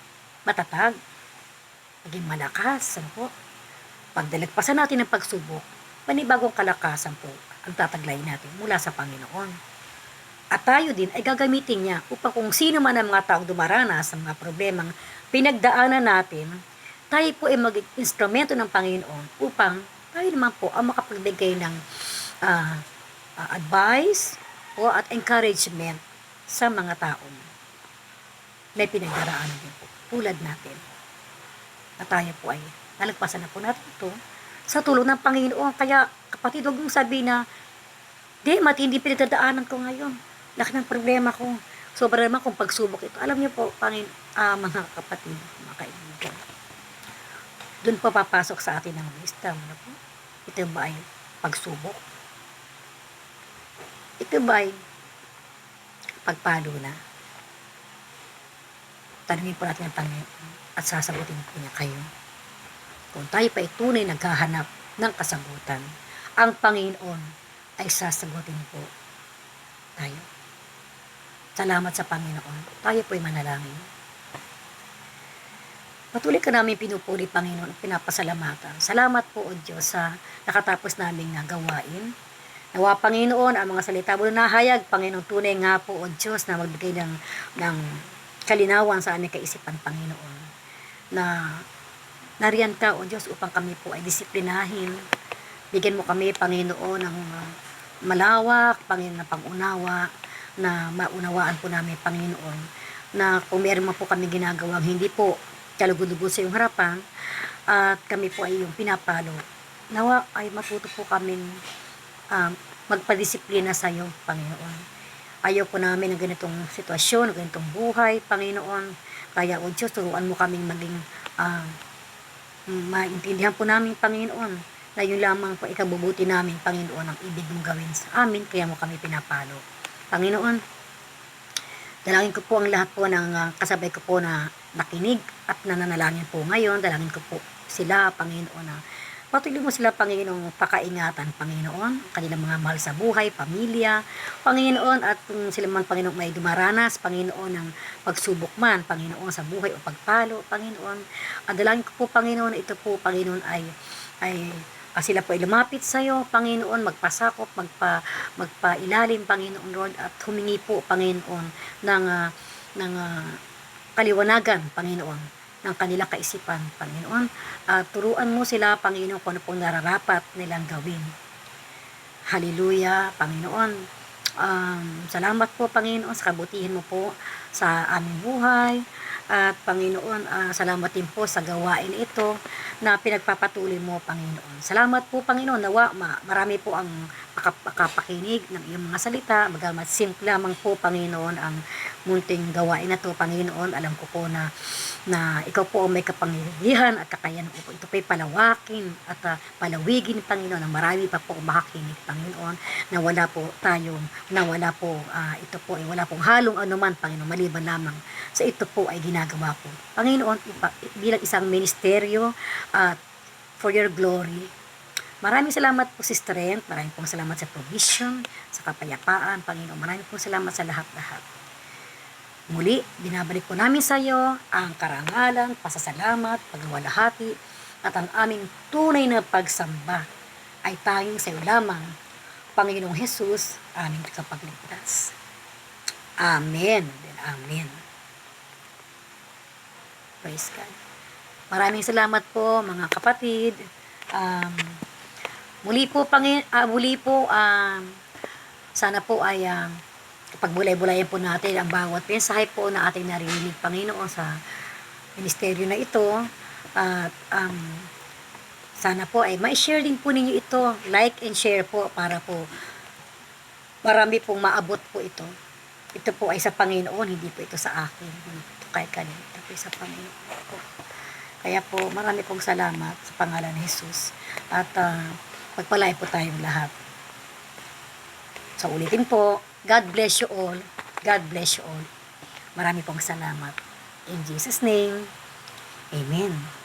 [SPEAKER 1] matatag, maging malakas. Pag dalagpasan natin ang pagsubok, panibagong kalakasan po ang tataglayin natin mula sa Panginoon. At tayo din ay gagamitin niya upang kung sino man ang mga taong dumaranas sa mga problemang pinagdaanan natin, tayo po ay maging instrumento ng Panginoon upang tayo naman po ang makapagbigay ng advice o at encouragement sa mga taong may pinagdaraanan din po, tulad natin. At tayo po ay nalagpasan na po natin ito sa tulong ng Panginoon. Kaya kapatid, huwag mong sabihin na, matindi pinagdadaanan ko ngayon. Laki ng problema ko. Sobra naman kung pagsubok ito. Alam niyo po, mga kapatid, mga kaibigan, doon pa papasok sa atin ang wisdom. Ito ba ay pagsubok? Ito ba ay pagpalo na? Tanungin po natin ang Panginoon at sasagutin po niya kayo. Kung tayo pa ay tunay naghahanap ng kasagutan, ang Panginoon ay sasagutin po tayo. Salamat sa Panginoon. Tayo po'y manalangin. Patuloy ka namin pinupuri, Panginoon, at pinapasalamatan. Salamat po, O Diyos, sa nakatapos naming gawain. Nawa, Panginoon, ang mga salita mo na nahayag, Panginoon, tunay nga po, O Diyos, na magbigay ng kalinawan sa aming kaisipan, Panginoon. Na nariyan ka, O Diyos, upang kami po ay disiplinahin. Bigyan mo kami, Panginoon, ng malawak, Panginoon, na pangunawa, na maunawaan po namin, Panginoon, na kung meron man po kami ginagawang hindi po kalugod-lugod sa iyong harapan, at kami po ay yung pinapalo, nawa ay matuto po kaming magpadisiplina sa iyo, Panginoon. Ayaw po namin ng ganitong sitwasyon, ng ganitong buhay, Panginoon. Kaya, O Diyos, turuan mo kaming maging maintindihan po namin, Panginoon, na yun lamang po ikabubuti namin, Panginoon, ang ibig mong gawin sa amin, kaya mo kami pinapalo. Panginoon, dalangin ko po ang lahat po ng kasabay ko po na nakinig at nananalangin po ngayon. Dalangin ko po sila, Panginoon, na patuloy mo sila, Panginoon, pakaingatan, Panginoon, kanilang mga mahal sa buhay, pamilya, Panginoon, at kung sila man, Panginoon, may dumaranas, Panginoon, ng pagsubok man, Panginoon, sa buhay o pagpalo, Panginoon. At dalangin ko po, Panginoon, ito po, Panginoon, ay sila po ay lumapit sa iyo, Panginoon, magpasakop, magpailalim, Panginoon Lord, at humingi po, Panginoon, ng kaliwanagan, Panginoon, ng kanilang kaisipan, Panginoon. Turuan mo sila, Panginoon, kung ano pong nararapat nilang gawin. Hallelujah, Panginoon. Salamat po, Panginoon, sa kabutihan mo po sa aming buhay. At Panginoon, salamat din po sa gawain ito na pinagpapatuloy mo, Panginoon. Salamat po, Panginoon, nawa marami po ang makapakinig ng iyong mga salita. Bagamat simple lamang po, Panginoon, ang munting gawain na to, Panginoon. Alam ko po na ikaw po ang may kapangyarihan at kakayahan po. Ito po'y palawakin at palawigin, Panginoon, na marami pa po makikinig, Panginoon, na wala po ito po ay wala pong halong anuman, Panginoon, maliban lamang sa ito po ay ginagawa po, Panginoon, bilang isang ministeryo at for your glory. Maraming salamat po sa strength, maraming pong salamat sa provision, sa kapayapaan, Panginoon, maraming pong salamat sa lahat-lahat. Muli, binabalik po namin sa iyo ang karangalan, pasasalamat, pagwalahati, at ang aming tunay na pagsamba ay tanging sa iyo lamang, Panginoong Jesus, aming kapagligtas. Amen. Amen. Praise God. Maraming salamat po, mga kapatid. Muli po, sana po ay pagbulay-bulayan po natin ang bawat mensahe po na ating narinig, Panginoon, sa ministeryo na ito. At sana po ay ma-share din po ninyo ito. Like and share po para po marami pong maabot po ito. Ito po ay sa Panginoon, hindi po ito sa akin. Hindi po ito kay kanina. Ito po sa Panginoon po. Kaya po, marami pong salamat sa pangalan ni Jesus. At pagpalain po tayong lahat. So, ulitin po, God bless you all. God bless you all. Marami pong salamat. In Jesus' name, Amen.